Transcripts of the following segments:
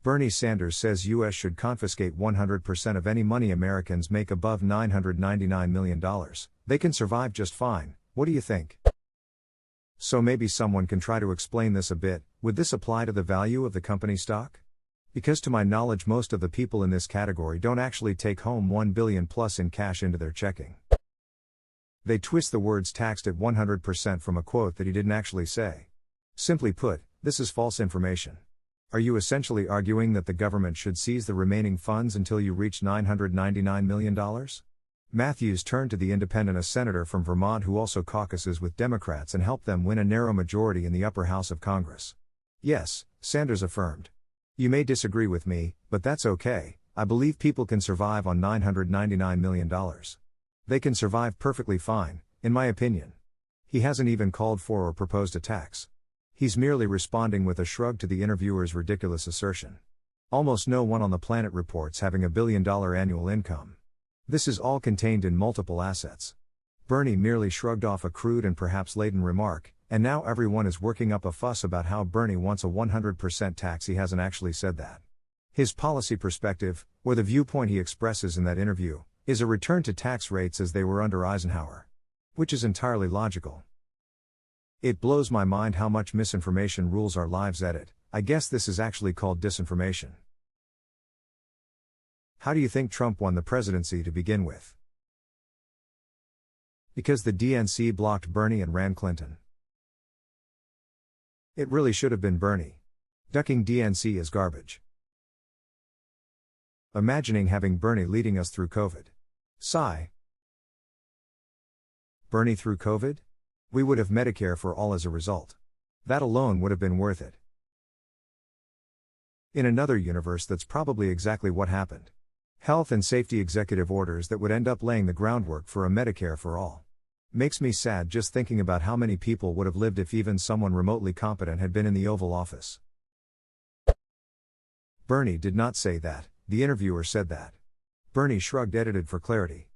Bernie Sanders says US should confiscate 100% of any money Americans make above $999 million. They can survive just fine. What do you think? So maybe someone can try to explain this a bit. Would this apply to the value of the company stock? Because to my knowledge most of the people in this category don't actually take home $1 billion plus in cash into their checking. They twist the words taxed at 100% from a quote that he didn't actually say. Simply put, this is false information. Are you essentially arguing that the government should seize the remaining funds until you reach $999 million? Matthews turned to the independent, a senator from Vermont who also caucuses with Democrats and helped them win a narrow majority in the upper house of Congress. Yes, Sanders affirmed. You may disagree with me, but that's okay. I believe people can survive on $999 million. They can survive perfectly fine, in my opinion. He hasn't even called for or proposed a tax. He's merely responding with a shrug to the interviewer's ridiculous assertion. Almost no one on the planet reports having $1 billion annual income. This is all contained in multiple assets. Bernie merely shrugged off a crude and perhaps laden remark, and now everyone is working up a fuss about how Bernie wants a 100% tax. He hasn't actually said that. His policy perspective, or the viewpoint he expresses in that interview, is a return to tax rates as they were under Eisenhower. Which is entirely logical. It blows my mind how much misinformation rules our lives. Edit. I guess this is actually called disinformation. How do you think Trump won the presidency to begin with? Because the DNC blocked Bernie and ran Clinton. It really should have been Bernie. Ducking DNC is garbage. Imagining having Bernie leading us through COVID. Sigh. Bernie through COVID? We would have Medicare for all as a result. That alone would have been worth it. In another universe, that's probably exactly what happened. Health and safety executive orders that would end up laying the groundwork for a Medicare for all. Makes me sad just thinking about how many people would have lived if even someone remotely competent had been in the Oval Office. Bernie did not say that, the interviewer said that. Bernie shrugged. Edited for clarity.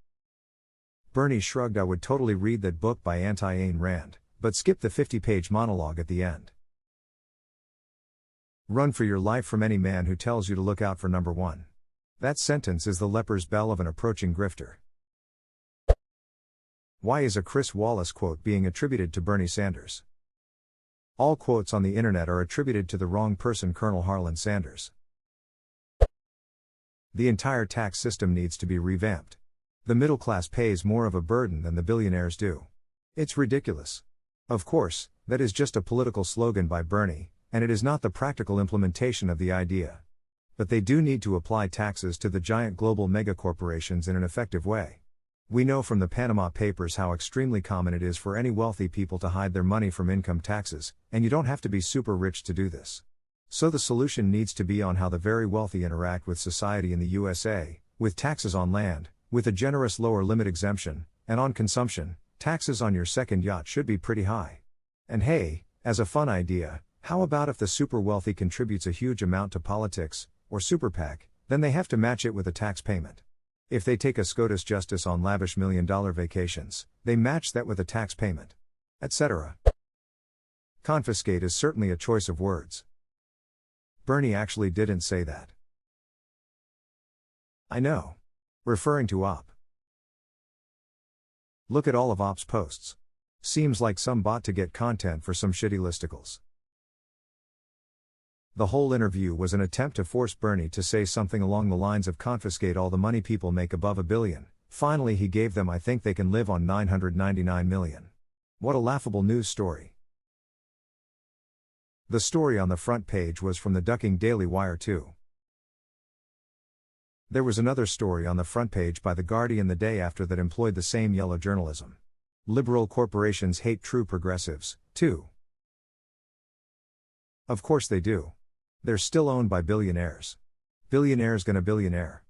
Bernie shrugged. I would totally read that book by Ayn Rand, but skip the 50-page monologue at the end. Run for your life from any man who tells you to look out for number one. That sentence is the leper's bell of an approaching grifter. Why is a Chris Wallace quote being attributed to Bernie Sanders? All quotes on the internet are attributed to the wrong person, Colonel Harlan Sanders. The entire tax system needs to be revamped. The middle class pays more of a burden than the billionaires do. It's ridiculous. Of course, that is just a political slogan by Bernie, and it is not the practical implementation of the idea. But they do need to apply taxes to the giant global megacorporations in an effective way. We know from the Panama Papers how extremely common it is for any wealthy people to hide their money from income taxes, and you don't have to be super rich to do this. So the solution needs to be on how the very wealthy interact with society in the USA, with taxes on land, with a generous lower limit exemption, and on consumption. Taxes on your second yacht should be pretty high. And hey, as a fun idea, how about if the super wealthy contributes a huge amount to politics, or super PAC, then they have to match it with a tax payment. If they take a SCOTUS justice on lavish $1 million vacations, they match that with a tax payment. Etc. Confiscate is certainly a choice of words. Bernie actually didn't say that. I know. Referring to Op. Look at all of Op's posts. Seems like some bot to get content for some shitty listicles. The whole interview was an attempt to force Bernie to say something along the lines of confiscate all the money people make above $1 billion. Finally he gave them I think they can live on $999 million. What a laughable news story. The story on the front page was from the Ducking Daily Wire too. There was another story on the front page by The Guardian the day after that employed the same yellow journalism. Liberal corporations hate true progressives, too. Of course they do. They're still owned by billionaires. Billionaires gonna billionaire.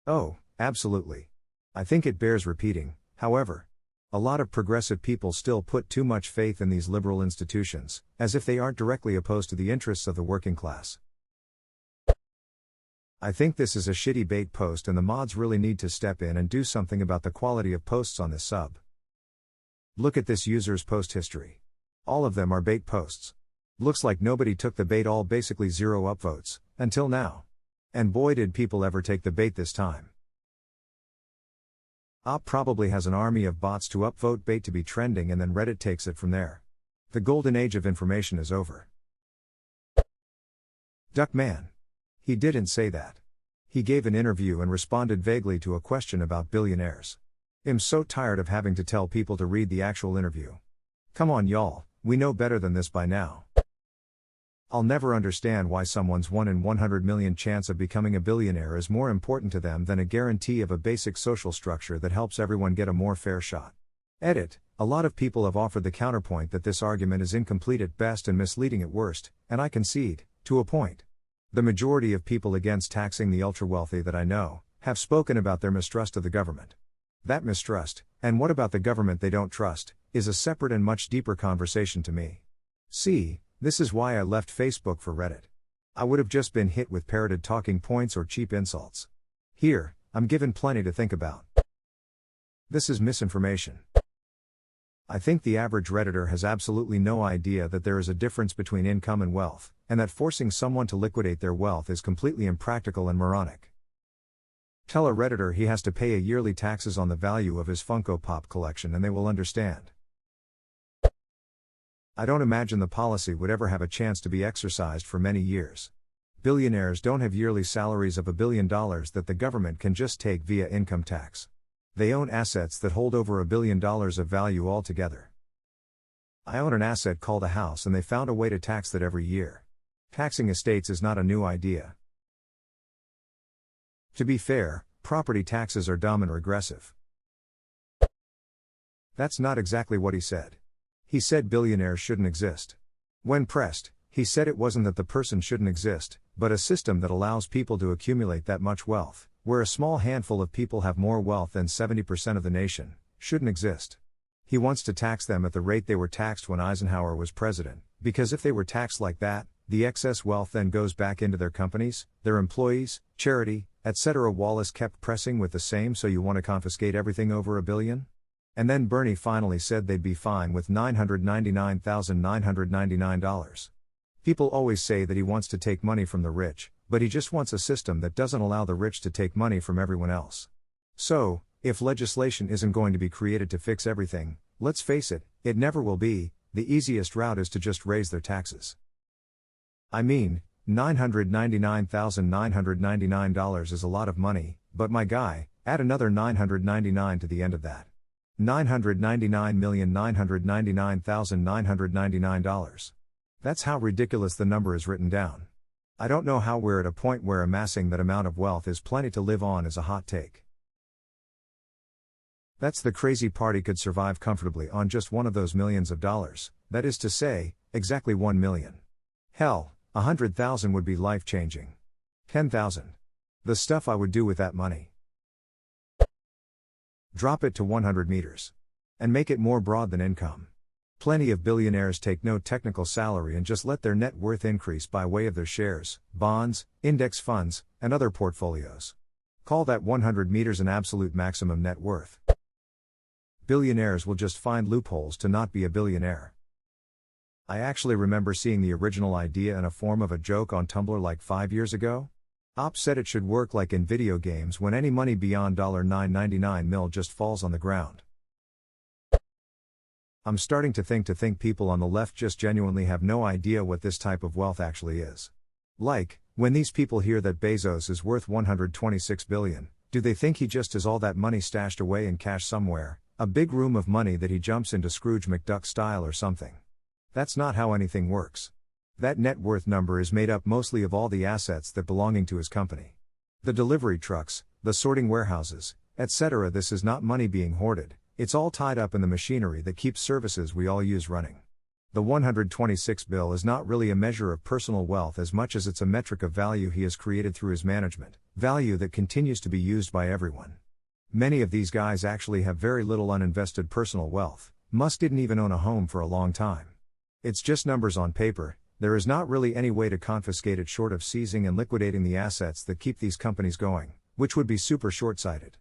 Oh, absolutely. I think it bears repeating, however. A lot of progressive people still put too much faith in these liberal institutions, as if they aren't directly opposed to the interests of the working class. I think this is a shitty bait post and the mods really need to step in and do something about the quality of posts on this sub. Look at this user's post history. All of them are bait posts. Looks like nobody took the bait, all basically zero upvotes, until now. And boy did people ever take the bait this time. Op probably has an army of bots to upvote bait to be trending, and then Reddit takes it from there. The golden age of information is over. Duckman. He didn't say that. He gave an interview and responded vaguely to a question about billionaires. I'm so tired of having to tell people to read the actual interview. Come on y'all, we know better than this by now. I'll never understand why someone's 1 in 100 million chance of becoming a billionaire is more important to them than a guarantee of a basic social structure that helps everyone get a more fair shot. Edit. A lot of people have offered the counterpoint that this argument is incomplete at best and misleading at worst, and I concede, to a point. The majority of people against taxing the ultra-wealthy that I know, have spoken about their mistrust of the government. That mistrust, and what about the government they don't trust, is a separate and much deeper conversation to me. See, this is why I left Facebook for Reddit. I would have just been hit with parroted talking points or cheap insults. Here, I'm given plenty to think about. This is misinformation. I think the average Redditor has absolutely no idea that there is a difference between income and wealth, and that forcing someone to liquidate their wealth is completely impractical and moronic. Tell a Redditor he has to pay a yearly taxes on the value of his Funko Pop collection and they will understand. I don't imagine the policy would ever have a chance to be exercised for many years. Billionaires don't have yearly salaries of $1 billion that the government can just take via income tax. They own assets that hold over $1 billion of value altogether. I own an asset called a house and they found a way to tax that every year. Taxing estates is not a new idea. To be fair, property taxes are dumb and regressive. That's not exactly what he said. He said billionaires shouldn't exist. When pressed, he said it wasn't that the person shouldn't exist, but a system that allows people to accumulate that much wealth, where a small handful of people have more wealth than 70% of the nation, shouldn't exist. He wants to tax them at the rate they were taxed when Eisenhower was president, because if they were taxed like that, the excess wealth then goes back into their companies, their employees, charity, etc. Wallace kept pressing with the same, so you want to confiscate everything over $1 billion? And then Bernie finally said they'd be fine with $999,999. People always say that he wants to take money from the rich, but he just wants a system that doesn't allow the rich to take money from everyone else. So, if legislation isn't going to be created to fix everything, let's face it, it never will be. The easiest route is to just raise their taxes. I mean, $999,999 is a lot of money, but my guy, add another 999 to the end of that. $999,999,999. That's how ridiculous the number is written down. I don't know how we're at a point where amassing that amount of wealth is plenty to live on is a hot take. That's the crazy part. He could survive comfortably on just one of those millions of dollars, that is to say, exactly 1 million. Hell, 100,000 would be life-changing. 10,000. The stuff I would do with that money. Drop it to 100 meters. And make it more broad than income. Plenty of billionaires take no technical salary and just let their net worth increase by way of their shares, bonds, index funds, and other portfolios. Call that 100 meters an absolute maximum net worth. Billionaires will just find loopholes to not be a billionaire. I actually remember seeing the original idea in a form of a joke on Tumblr like 5 years ago. Op said it should work like in video games when any money beyond $9.99 mil just falls on the ground. I'm starting to think people on the left just genuinely have no idea what this type of wealth actually is. Like, when these people hear that Bezos is worth $126 billion, do they think he just has all that money stashed away in cash somewhere, a big room of money that he jumps into Scrooge McDuck style or something? That's not how anything works. That net worth number is made up mostly of all the assets that belonging to his company. The delivery trucks, the sorting warehouses, etc. This is not money being hoarded, it's all tied up in the machinery that keeps services we all use running. The 126 bill is not really a measure of personal wealth as much as it's a metric of value he has created through his management, value that continues to be used by everyone. Many of these guys actually have very little uninvested personal wealth. Musk didn't even own a home for a long time. It's just numbers on paper. There is not really any way to confiscate it short of seizing and liquidating the assets that keep these companies going, which would be super short-sighted.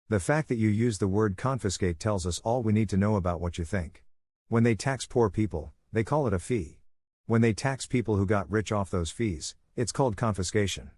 The fact that you use the word confiscate tells us all we need to know about what you think. When they tax poor people, they call it a fee. When they tax people who got rich off those fees, it's called confiscation.